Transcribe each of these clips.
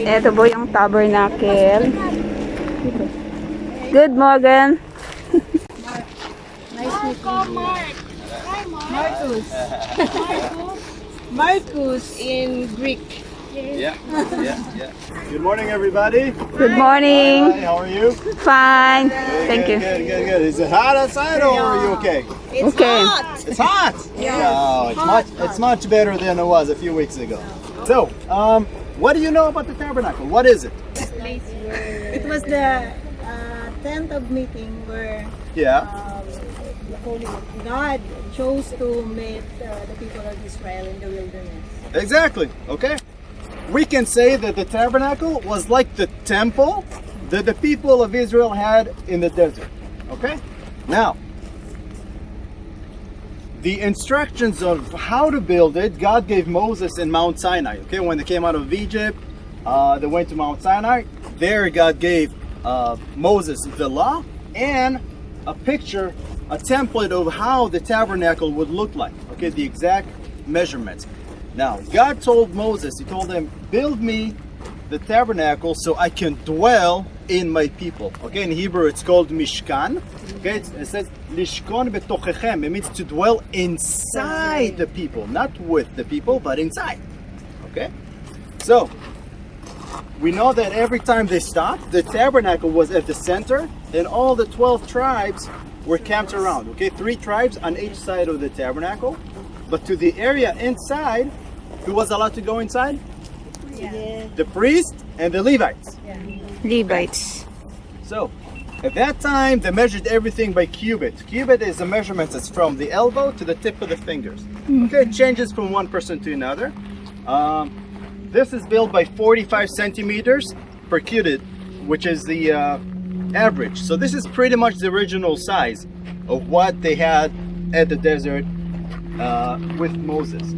Ito po yung Tabernacle. Good morning. Nice meeting you. Marcus. Marcus in Greek. Yeah. Good morning, everybody. Good morning. Hi, how are you? Fine. Thank you. Good. Is it hot outside or are you okay? It's Okay. hot. It's hot. No, it's much better than it was a few weeks ago. So, what do you know about the tabernacle? What is it? It was the tent of meeting where Yeah. God chose to meet the people of Israel in the wilderness. Exactly. Okay. We can say that the tabernacle was like the temple that the people of Israel had in the desert. Okay? Now, the instructions of how to build it, God gave Moses in Mount Sinai. Okay, when they came out of Egypt, they went to Mount Sinai. There, God gave Moses the law and a picture, a template of how the tabernacle would look like. Okay, the exact measurements. Now, God told Moses, He told him, build me the tabernacle so I can dwell in my people. Okay, in Hebrew it's called Mishkan. Okay, it says Lishkon betochechem. It means to dwell inside the people, not with the people, but inside. Okay, so we know that every time they stopped, the tabernacle was at the center, and all the 12 tribes were camped around. Okay, 3 tribes on each side of the tabernacle, but to the area inside, who was allowed to go inside? Yeah. The priest and the Levites. Levites. So, at that time, they measured everything by cubit. Cubit is a measurement that's from the elbow to the tip of the fingers. Okay, it changes from one person to another. This is built by 45 centimeters per cubit, which is the average. So this is pretty much the original size of what they had at the desert with Moses.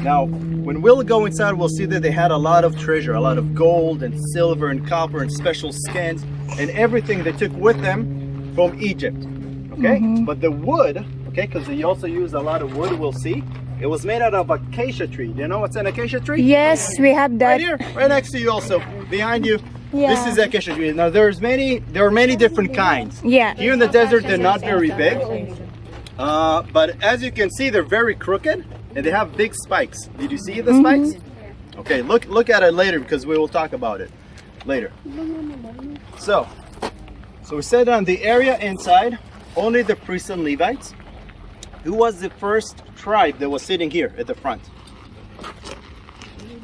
Now, when we'll go inside, we'll see that they had a lot of treasure, a lot of gold and silver and copper and special skins and everything they took with them from Egypt. Okay, but the wood, okay, because they also used a lot of wood, we'll see. It was made out of acacia tree. Do you know what's an acacia tree? Yes, we have Right that. here, right next to you also, behind you. Yeah. This is acacia tree. Now there are many different kinds. Yeah. Here in the desert, they're not very big. But as you can see, they're very crooked and they have big spikes. Did you see the spikes? Okay, look at it later because we will talk about it later. So we said on the area inside, only the priests and Levites. Who was the first tribe that was sitting here at the front?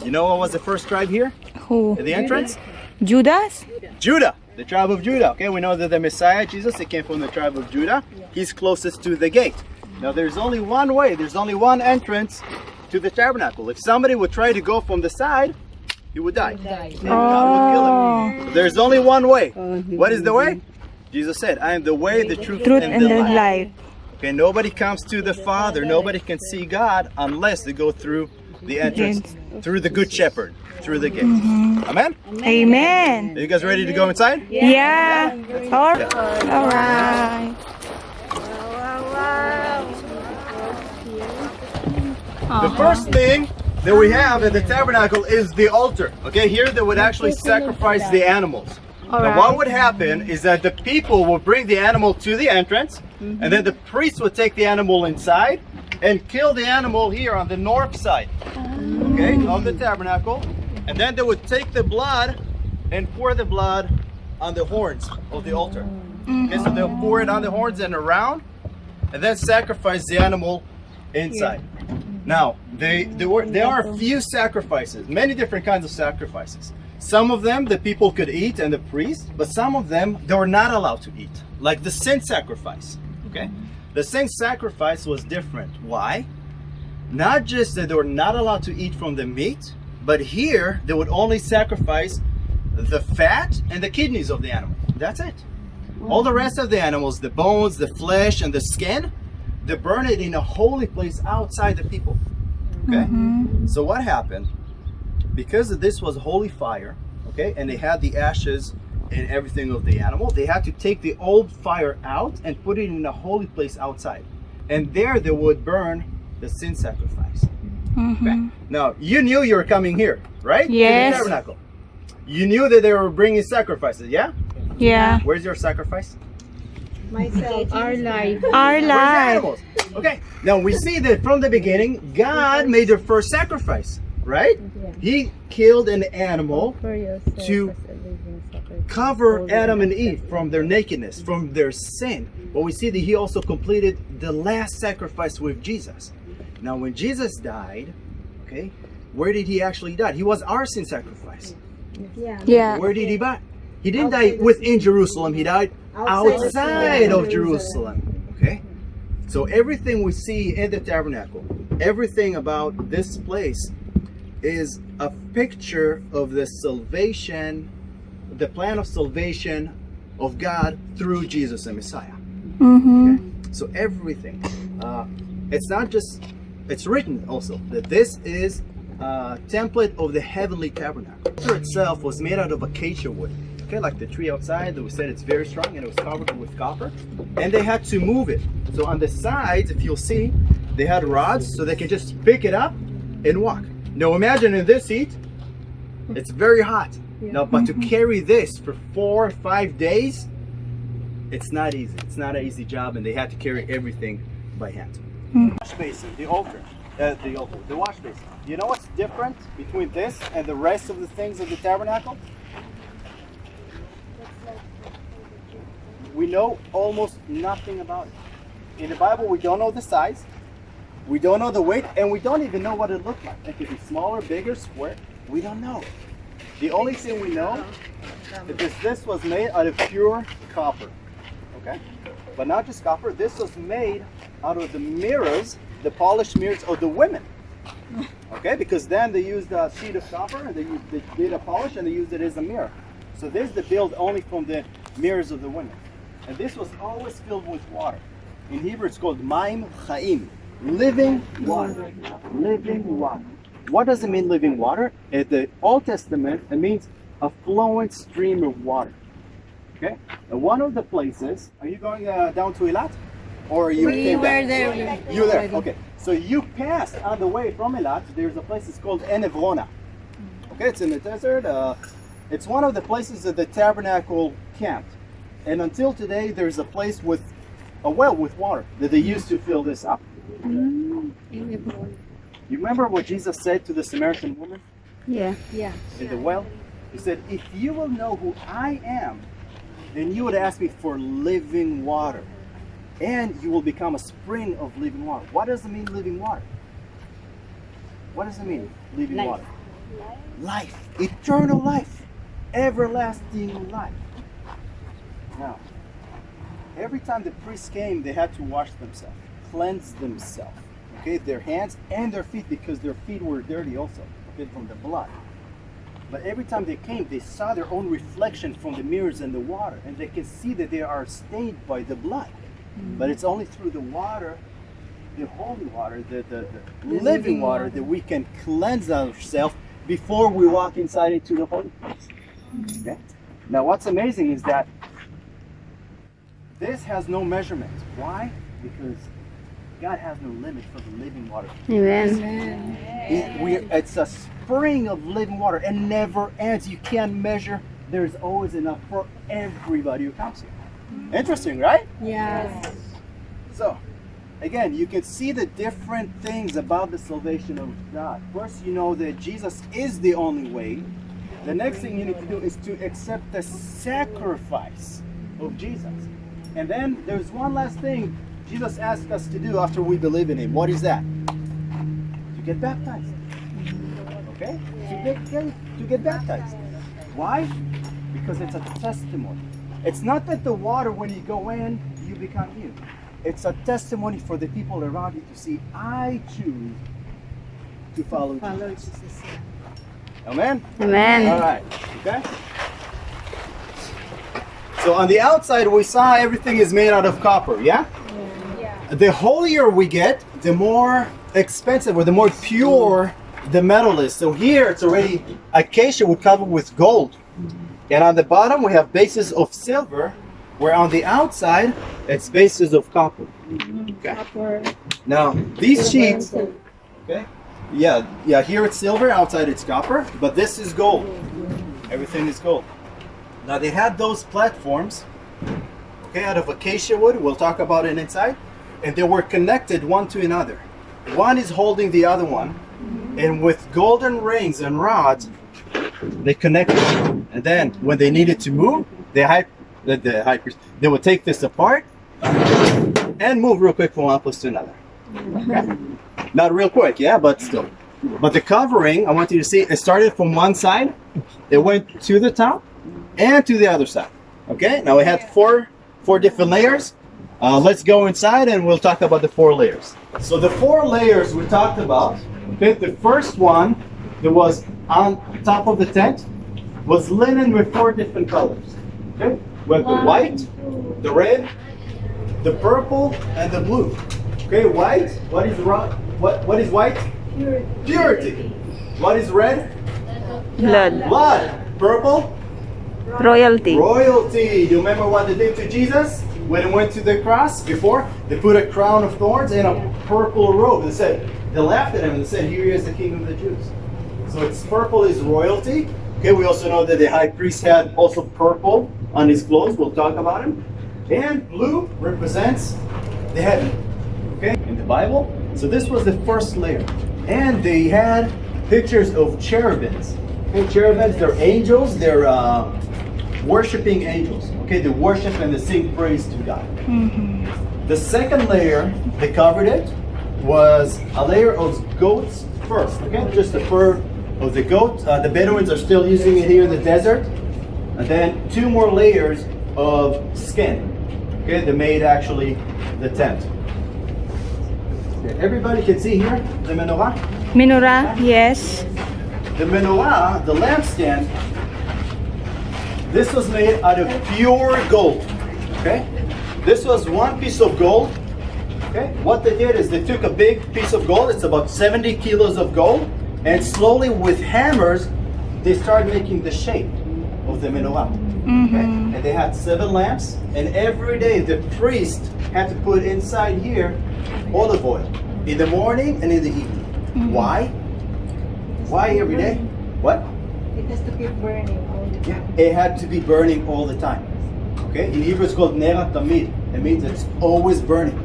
You know what was the first tribe here Who? at the entrance? Judas? Judah, the tribe of Judah. Okay, we know that the Messiah, Jesus, he came from the tribe of Judah. He's closest to the gate. Now there's only one way, there's only one entrance to the tabernacle. If somebody would try to go from the side, he would die. And God would kill him. So there's only one way. What is the way? Jesus said, I am the way, the truth, Truth and and the the life. life. Okay, nobody comes to the Father, nobody can see God unless they go through the entrance, through the Good Shepherd, through the gate. Amen? Amen. Are you guys ready to go inside? Yeah. All right. The first thing that we have at the tabernacle is the altar. Okay, here they would actually sacrifice the animals. Now what would happen is that the people would bring the animal to the entrance, and then the priest would take the animal inside and kill the animal here on the north side, okay, of the tabernacle. And then they would take the blood and pour the blood on the horns of the altar. Okay, so they'll pour it on the horns and around, and then sacrifice the animal inside. Now, there are a few sacrifices, many different kinds of sacrifices. Some of them the people could eat and the priest, but some of them they were not allowed to eat, like the sin sacrifice. Okay, the sin sacrifice was different. Why? Not just that they were not allowed to eat from the meat, but here they would only sacrifice the fat and the kidneys of the animal. That's it. All the rest of the animals, the bones, the flesh, and the skin, they burn it in a holy place outside the people. Okay, so what happened? Because this was holy fire, okay, and they had the ashes and everything of the animal, they had to take the old fire out and put it in a holy place outside. And there they would burn the sin sacrifice. Okay? Now, you knew you were coming here, right? To the Yes. tabernacle. you knew that they were bringing sacrifices, yeah? Yeah. Where's your sacrifice? Myself. Our life. Our Where's the life. animals? Okay, now we see that from the beginning, God made the first sacrifice, right? He killed an animal to cover Adam and Eve from their nakedness, from their sin. But we see that he also completed the last sacrifice with Jesus. Now when Jesus died, okay, where did he actually die? He was our sin sacrifice. Yeah. Where did he die? He didn't die within Jerusalem, he died outside of Jerusalem. Okay? So everything we see in the tabernacle, everything about this place is a picture of the salvation, the plan of salvation of God through Jesus the Messiah. Mm-hmm. Okay? So everything. It's not just, it's written also that this is a template of the heavenly tabernacle. The altar itself was made out of acacia wood. Okay, like the tree outside that we said it's very strong, and it was covered with copper. And they had to move it. So on the sides, if you'll see, they had rods so they can just pick it up and walk. Now imagine in this heat, it's very hot. Now, but to carry this for 4 or 5 days, it's not easy. It's not an easy job, and they had to carry everything by hand. Wash basin, the altar, the wash basin. You know what's different between this and the rest of the things of the tabernacle? We know almost nothing about it. In the Bible, we don't know the size, we don't know the weight, and we don't even know what it looked like. It could be smaller, bigger, square. We don't know. The only thing we know is that this was made out of pure copper. Okay? But not just copper, this was made out of the mirrors, the polished mirrors of the women. Okay? Because then they used a sheet of copper and they did a polish and they used it as a mirror. So this is the build only from the mirrors of the women. And this was always filled with water. In Hebrew it's called Maim Chaim, living water. Living water. What does it mean, living water? In the Old Testament, it means a flowing stream of water. Okay? And one of the places, are you going down to Eilat? Or you came back? there. You're there, okay. So you passed on the way from Eilat, there's a place, it's called Enevrona. Okay, it's in the desert. It's one of the places that the tabernacle camped. And until today, there's a place with a well with water that they used to fill this up. You remember what Jesus said to the Samaritan woman Yeah. in the well? He said, if you will know who I am, then you would ask me for living water. And you will become a spring of living water. What does it mean, living water? What does it mean, living water? Life. Eternal life. Everlasting life. Now, every time the priests came, they had to wash themselves, cleanse themselves. Okay, their hands and their feet, because their feet were dirty also, okay, from the blood. But every time they came, they saw their own reflection from the mirrors in the water, and they can see that they are stained by the blood. But it's only through the water, the holy water, the living water, that we can cleanse ourselves before we walk inside into the holy place. Okay? Now, what's amazing is that this has no measurement. Why? Because God has no limit for the living water. Amen. It's a spring of living water and never ends. You can't measure. There's always enough for everybody who comes here. Interesting, right? Yes. So, again, you can see the different things about the salvation of God. First, you know that Jesus is the only way. The next thing you need to do is to accept the sacrifice of Jesus. And then there's one last thing Jesus asked us to do after we believe in Him. What is that? To get baptized. Okay? To get baptized. Why? Because it's a testimony. It's not that the water, when you go in, you become new. It's a testimony for the people around you to see, I choose to follow Jesus. Amen? Amen. All right. Okay? So on the outside, we saw everything is made out of copper, yeah? The holier we get, the more expensive or the more pure the metal is. So here it's already acacia wood covered with gold. And on the bottom we have bases of silver, where on the outside it's bases of copper. Okay. Now these sheets, okay, yeah, here it's silver, outside it's copper, but this is gold. Everything is gold. Now they had those platforms, okay, out of acacia wood. We'll talk about it inside. And they were connected one to another. One is holding the other one. And with golden rings and rods, they connected. And then when they needed to move, the high priest, they would take this apart and move real quick from one place to another. Okay? Not real quick, yeah, but still. But the covering, I want you to see, it started from one side, it went to the top and to the other side. Okay, now we had four different layers. Let's go inside and we'll talk about the 4 layers. So the 4 layers we talked about, okay, the first one that was on top of the tent was linen with 4 different colors. Okay, we have the white, the red, the purple, and the blue. Okay, white, what is white? Purity. What is red? Blood. Blood. Purple? Royalty. Royalty. You remember what they did to Jesus when he went to the cross? Before they put a crown of thorns and a purple robe. They laughed at him and said, "Here is the King of the Jews." So it's purple is royalty. Okay, we also know that the high priest had also purple on his clothes. We'll talk about him. And blue represents the heaven. Okay, in the Bible. So this was the first layer. And they had pictures of cherubims. Okay, cherubims, they're angels. They're worshiping angels. Okay, they worship and they sing praise to God. The second layer, they covered it, was a layer of goat's fur. Okay, just the fur of the goat. The Bedouins are still using it here in the desert. And then 2 more layers of skin. Okay, they made actually the tent. Okay, everybody can see here the menorah. Menorah, yes. The menorah, the lampstand, this was made out of pure gold. Okay, this was 1 piece of gold. Okay, what they did is they took a big piece of gold. It's about 70 kilos of gold, and slowly with hammers, they started making the shape of the menorah. Okay? And they had 7 lamps, and every day the priest had to put inside here olive oil in the morning and in the evening. Why? Why every day? What? It has to keep burning all the time. Yeah, it had to be burning all the time. Okay, in Hebrew it's called ner tamid. It means it's always burning.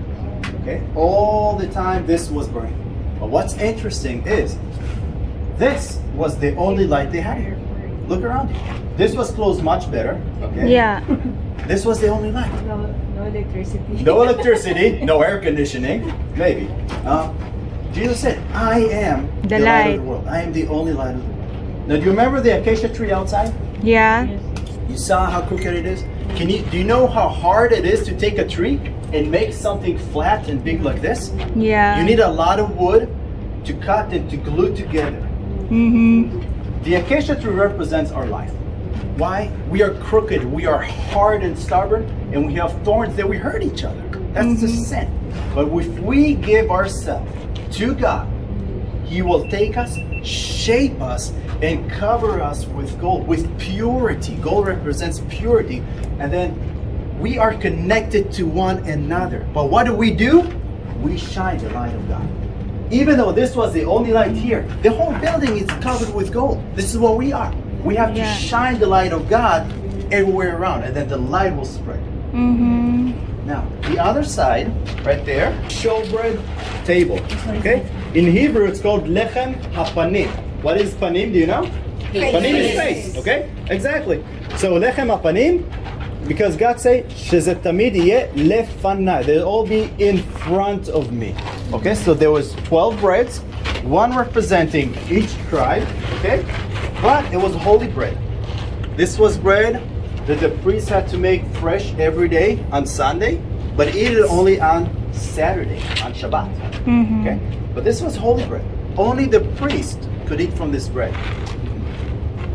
Okay, all the time this was burning. But what's interesting is this was the only light they had here. Look around you. This was closed much better. Okay. Yeah. This was the only light. No electricity. No electricity, no air conditioning, maybe. Jesus said, "I am The light light. of the world. I am the only light of the world." Now, do you remember the acacia tree outside? Yeah. You saw how crooked it is? Do you know how hard it is to take a tree and make something flat and big like this? Yeah. You need a lot of wood to cut and to glue together. The acacia tree represents our life. Why? We are crooked, we are hard and stubborn, and we have thorns that we hurt each other. That's the sin. But if we give ourselves to God, He will take us, shape us, and cover us with gold, with purity. Gold represents purity. And then we are connected to one another. But what do? We shine the light of God. Even though this was the only light here, the whole building is covered with gold. This is what we are. We have to shine the light of God everywhere around, and then the light will spread. Now, the other side, right there, showbread table. Okay? In Hebrew, it's called lechem hapanim. What is panim? Do you know? Panim is face. Okay? Exactly. So lechem hapanim, because God say, sheze tamid yeh lefanai. They'll all be in front of me. Okay? So there was 12 breads, one representing each tribe. Okay? But it was holy bread. This was bread that the priest had to make fresh every day on Sunday, but eat it only on Saturday, on Shabbat. Okay? But this was holy bread. Only the priest could eat from this bread.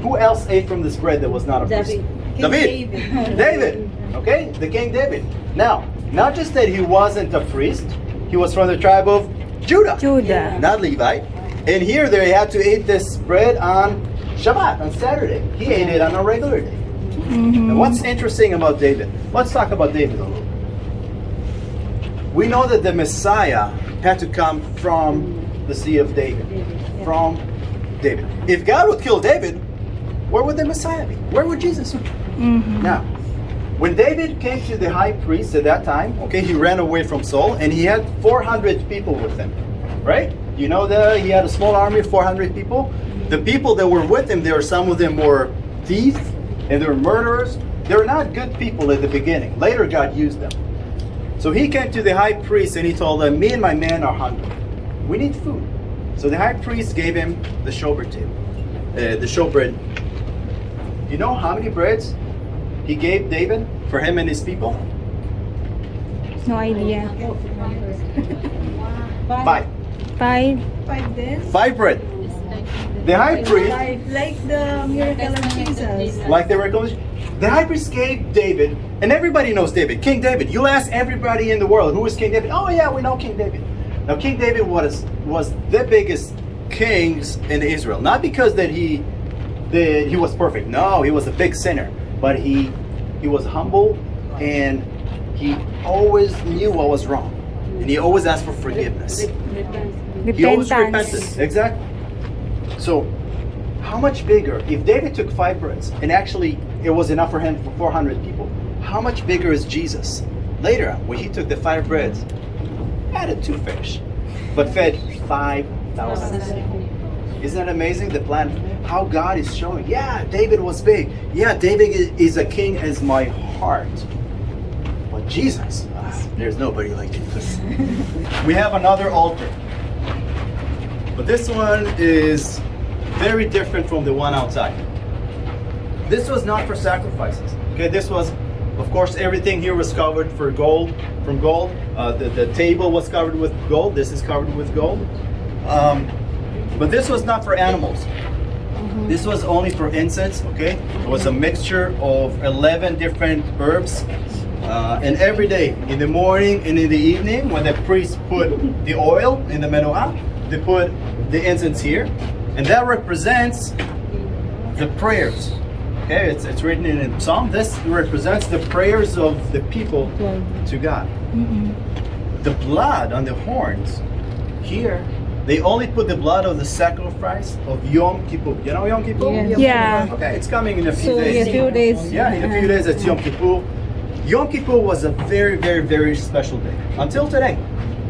Who else ate from this bread that was not a priest? David. David. Okay? The King David. Now, not just that he wasn't a priest, he was from the tribe of Judah. Not Levite. And here they had to eat this bread on Shabbat, on Saturday. He ate it on a regular day. And what's interesting about David? Let's talk about David a little. We know that the Messiah had to come from the seed of David. From David. If God would kill David, where would the Messiah be? Where would Jesus be? Now, when David came to the high priest at that time, okay, he ran away from Saul, and he had 400 people with him, right? You know that he had a small army of 400 people. The people that were with him, some of them were thieves, and they were murderers. They were not good people at the beginning. Later, God used them. So he came to the high priest and he told him, me and my men are hungry. We need food. So the high priest gave him the showbread table, the showbread. You know how many breads he gave David for him and his people? No idea. Five. 5. 5 days. 5 bread. The high priest, Like the miracle of Jesus. like they were close, the high priest gave David, and everybody knows David, King David. You'll ask everybody in the world, who is King David? Oh yeah, we know King David. Now King David was the biggest kings in Israel. Not because that he was perfect. No, he was a big sinner. But he was humble, and he always knew what was wrong. And he always asked for forgiveness. He always repented. Repentance. Exactly. So, how much bigger, if David took 5 breads, and actually it was enough for him for 400 people, how much bigger is Jesus? Later on, when he took the 5 breads, added 2 fish, but fed 5,000. Isn't that amazing? The plan, how God is showing, yeah, David was big. Yeah, David is a king as my heart. But Jesus, there's nobody like Jesus. We have another altar. But this one is very different from the one outside. This was not for sacrifices. Okay, this was, of course, everything here was covered from gold. The table was covered with gold. This is covered with gold. But this was not for animals. This was only for incense. Okay, it was a mixture of 11 different herbs. And every day, in the morning and in the evening, when the priest put the oil in the menorah, they put the incense here, and that represents the prayers. Okay, it's written in Psalm. This represents the prayers of the people to God. The blood on the horns here, they only put the blood of the sacrifice of Yom Kippur. You know Yom Kippur? Yeah. Okay, it's coming in a few So days. in a few days. Yeah, in a few days it's Yom Kippur. Yom Kippur was a very, very, very special day. Until today,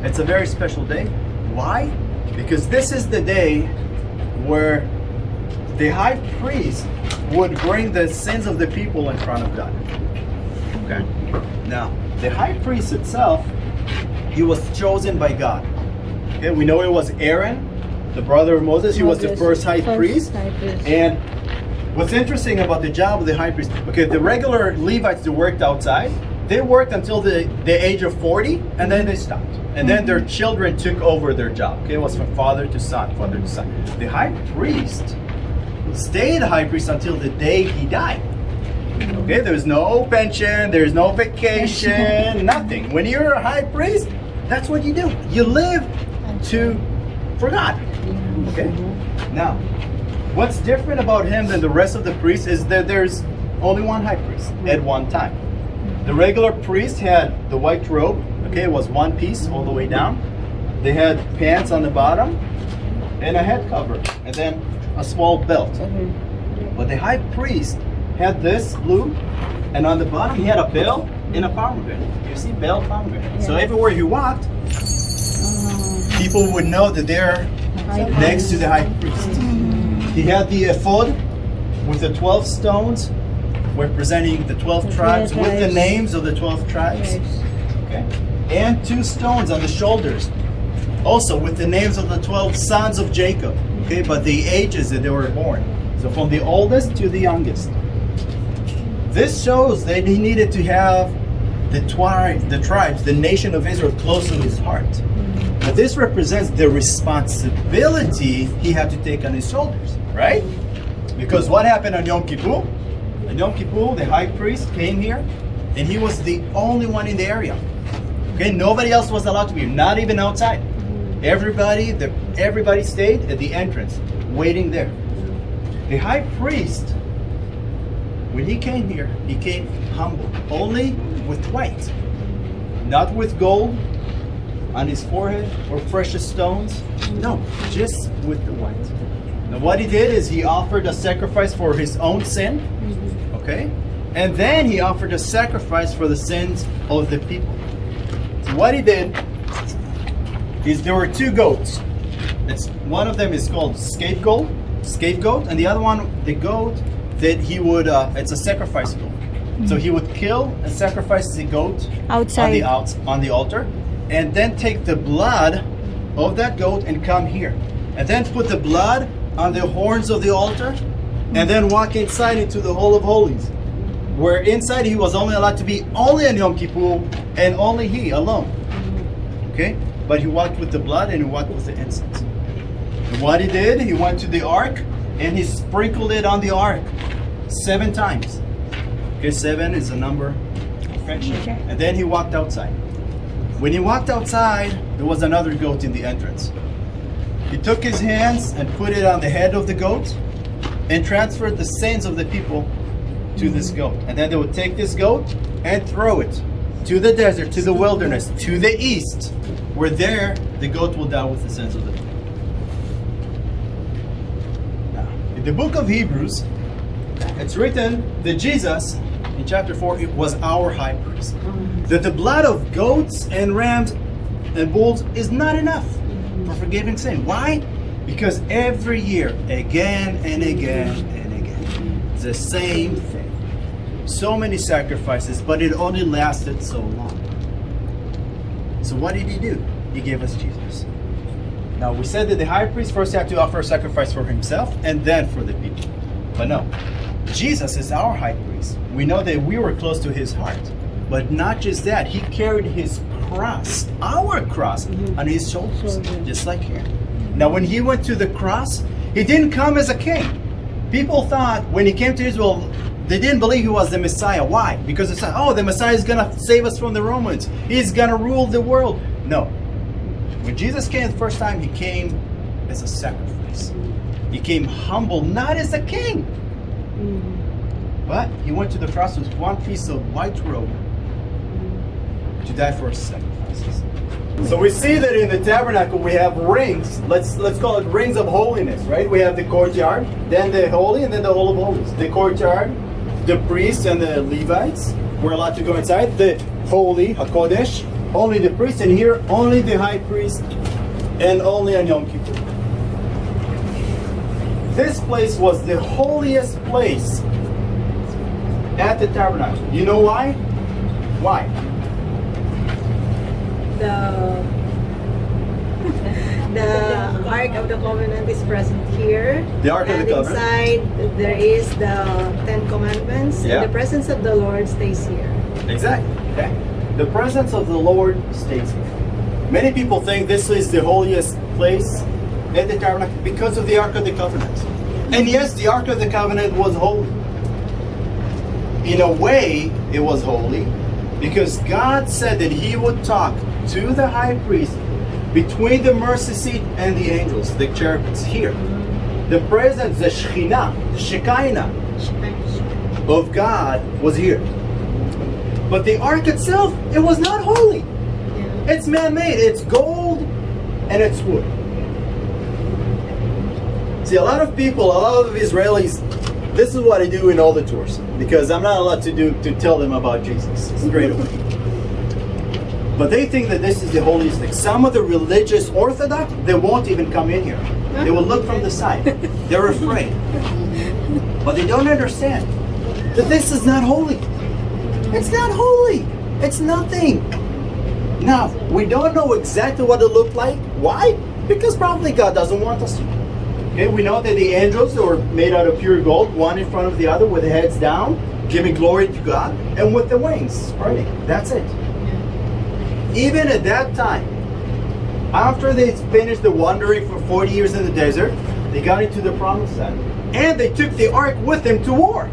it's a very special day. Why? Because this is the day where the high priest would bring the sins of the people in front of God. Okay? Now, the high priest itself, he was chosen by God. Okay, we know it was Aaron, the brother of Moses. He was the first high priest. And what's interesting about the job of the high priest, okay, the regular Levites that worked outside, they worked until the age of 40, and then they stopped. And then their children took over their job. Okay, it was from father to son, father to son. The high priest stayed high priest until the day he died. Okay, there's no pension, there's no vacation, nothing. When you're a high priest, that's what you do. You live for God. Okay? Now, what's different about him than the rest of the priests is that there's only one high priest at one time. The regular priest had the white robe. Okay, it was one piece all the way down. They had pants on the bottom and a head cover, and then a small belt. But the high priest had this blue, and on the bottom he had a bell and a pomegranate. You see, bell, pomegranate. So everywhere he walked, people would know that they're next to the high priest. He had the ephod with the 12 stones representing the 12 tribes with the names of the 12 tribes. Okay. And 2 stones on the shoulders, also with the names of the 12 sons of Jacob. Okay, but the ages that they were born. So from the oldest to the youngest. This shows that he needed to have the tribes, the nation of Israel, close to his heart. But this represents the responsibility he had to take on his shoulders, right? Because what happened on Yom Kippur? On Yom Kippur, the high priest came here, and he was the only one in the area. Okay, nobody else was allowed to be here, not even outside. Everybody stayed at the entrance, waiting there. The high priest, when he came here, he came humble, only with white, not with gold on his forehead or precious stones. No, just with the white. Now what he did is he offered a sacrifice for his own sin, okay? And then he offered a sacrifice for the sins of the people. So what he did is there were two goats. One of them is called scapegoat, and the other one, the goat that he would, it's a sacrifice goat. So he would kill and sacrifice the goat Outside. on the altar, and then take the blood of that goat and come here, and then put the blood on the horns of the altar, and then walk inside into the Hole of Holies, where inside he was only allowed to be only on Yom Kippur and only he alone. Okay, but he walked with the blood and he walked with the incense. And what he did, he went to the ark and he sprinkled it on the ark 7 times. Okay, 7 is a number of perfection. Okay. And then he walked outside. When he walked outside, there was another goat in the entrance. He took his hands and put it on the head of the goat and transferred the sins of the people to this goat. And then they would take this goat and throw it to the desert, to the wilderness, to the east, where there the goat will die with the sins of the people. Now, in the book of Hebrews, it's written that Jesus, in chapter 4, it was our high priest. That the blood of goats and rams and bulls is not enough for forgiving sin. Why? Because every year, again and again and again, it's the same thing. So many sacrifices, but it only lasted so long. So what did he do? He gave us Jesus. Now we said that the high priest first had to offer a sacrifice for himself and then for the people. But no, Jesus is our high priest. We know that we were close to his heart. But not just that, he carried his cross, our cross, on his shoulders, just like here. Now when he went to the cross, he didn't come as a king. People thought when he came to Israel, they didn't believe he was the Messiah. Why? Because they said, oh, the Messiah is going to save us from the Romans. He's going to rule the world. No. When Jesus came the first time, he came as a sacrifice. He came humble, not as a king. But he went to the cross with one piece of white robe to die for his sacrifices. So we see that in the tabernacle we have rings. Let's call it rings of holiness, right? We have the courtyard, then the holy, and then the Hole of Holies. The courtyard, the priests and the Levites were allowed to go inside. The holy, HaKodesh, only the priest, and here only the high priest, and only on Yom Kippur. This place was the holiest place at the tabernacle. You know why? Why? The Ark of the Covenant is present here. The Ark of the Covenant. Inside there is the 10 Commandments. Yeah. And the presence of the Lord stays here. Exactly. Okay. The presence of the Lord stays here. Many people think this is the holiest place at the tabernacle because of the Ark of the Covenant. And yes, the Ark of the Covenant was holy. In a way, it was holy because God said that he would talk to the high priest between the mercy seat and the angels, the cherubims here. The presence, the Shekhinah, the Shekinah of God was here. But the ark itself, it was not holy. Yeah. It's man-made. It's gold and it's wood. See, a lot of people, a lot of Israelis, this is what I do in all the tours because I'm not allowed to tell them about Jesus straight away. But they think that this is the holiest thing. Some of the religious Orthodox, they won't even come in here. They will look from the side. They're afraid. But they don't understand that this is not holy. It's not holy. It's nothing. Now, we don't know exactly what it looked like. Why? Because probably God doesn't want us to. Okay, we know that the angels were made out of pure gold, one in front of the other with the heads down, giving glory to God, and with the wings spreading. That's it. Even at that time, after they finished the wandering for 40 years in the desert, they got into the promised land. And they took the ark with them to war.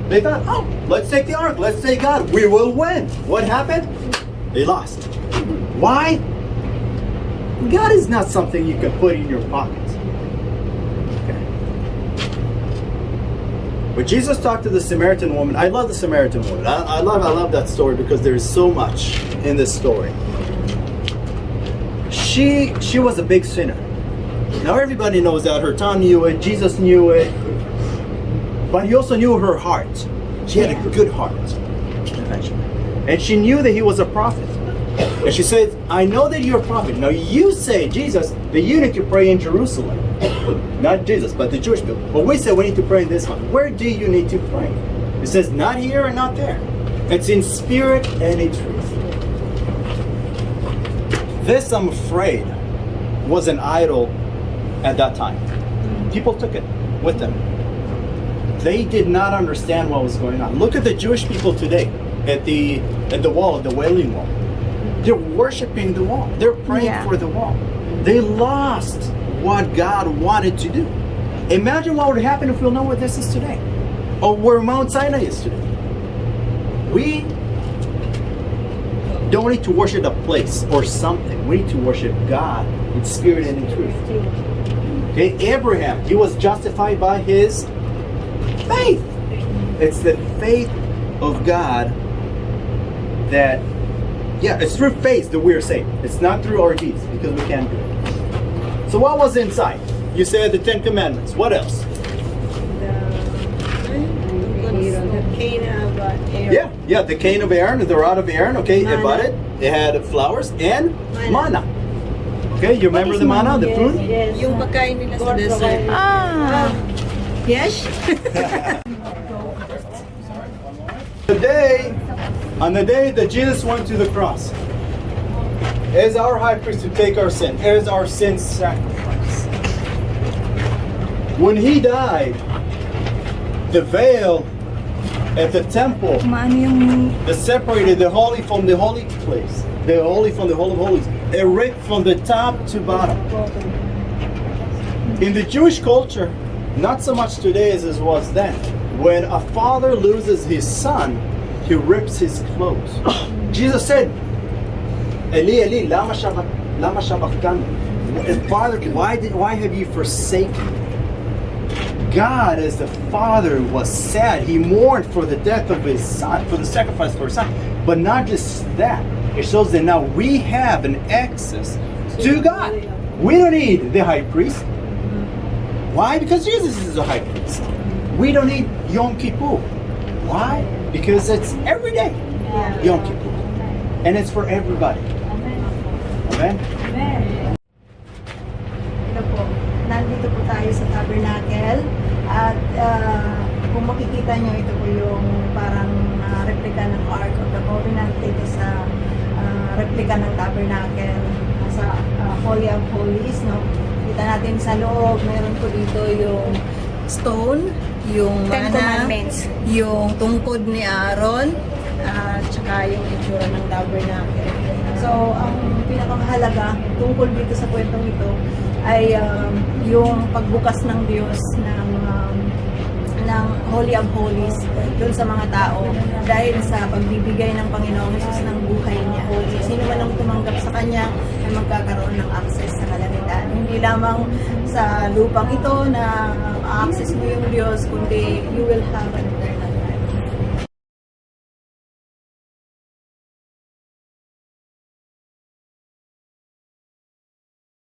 They thought, oh, let's take the ark, let's take God, we will win. What happened? They lost. Why? God is not something you can put in your pocket. Okay. But Jesus talked to the Samaritan woman. I love the Samaritan woman. I love that story because there is so much in this story. She was a big sinner. Now everybody knows that. Her tongue knew it, Jesus knew it, but he also knew her heart. She had a good heart, eventually. And she knew that he was a prophet. And she said, I know that you're a prophet. Now you say, Jesus, that you need to pray in Jerusalem. Not Jesus, but the Jewish people. But we say we need to pray in this one. Where do you need to pray? It says, not here and not there. It's in spirit and in truth. This, I'm afraid, was an idol at that time. People took it with them. They did not understand what was going on. Look at the Jewish people today at the wall, the Wailing Wall. They're worshiping the wall. They're praying for the wall. They lost what God wanted to do. Imagine what would happen if we'll know where this is today, or where Mount Sinai is today. We don't need to worship a place or something. We need to worship God in spirit and in truth. Okay, Abraham, he was justified by his faith. It's the faith of God that, it's through faith that we're saved. It's not through our deeds, because we can't do it. So what was inside? You said the 10 Commandments. What else? The cane of Aaron. Yeah, the cane of Aaron, the rod of Aaron. Okay, it budded. It had flowers and manna. Okay, you remember the manna, the food? Yes. Yung pagkain nila sa desert. Yes? On the day that Jesus went to the cross, as our high priest to take our sin, as our sin sacrifice. When he died, the veil at the temple that separated the holy from the holy place, the holy from the holy of holies, it ripped from the top to bottom. In the Jewish culture, not so much today as it was then, when a father loses his son, he rips his clothes. Jesus said, Eli, Eli, lama sabachthani? Father, why have you forsaken me? God, as the father, was sad. He mourned for the death of his son, for the sacrifice for his son. But not just that. It shows that now we have an access to God. We don't need the high priest. Why? Because Jesus is the high priest. We don't need Yom Kippur. Why? Because it's every day Yom Kippur. And it's for everybody. Amen? Ito po, nandito po tayo sa Tabernacle. At kung makikita nyo, ito po yung parang replica ng Ark of the Covenant dito sa replica ng Tabernacle sa Holy of Holies, no? Kita natin sa loob, meron po dito yung stone, yung Ten mana, Commandments. yung tungkod ni Aaron, at saka yung itsura ng Tabernacle. So, ang pinakamahalaga tungkol dito sa kwentong ito ay yung pagbukas ng Diyos ng Holy of Holies doon sa mga tao dahil sa pagbibigay ng Panginoong Hesus ng buhay niya. So, sino man ang tumanggap sa Kanya ay magkakaroon ng access sa kalangitan. Hindi lamang sa lupang ito na access mo yung Diyos, kundi you will have an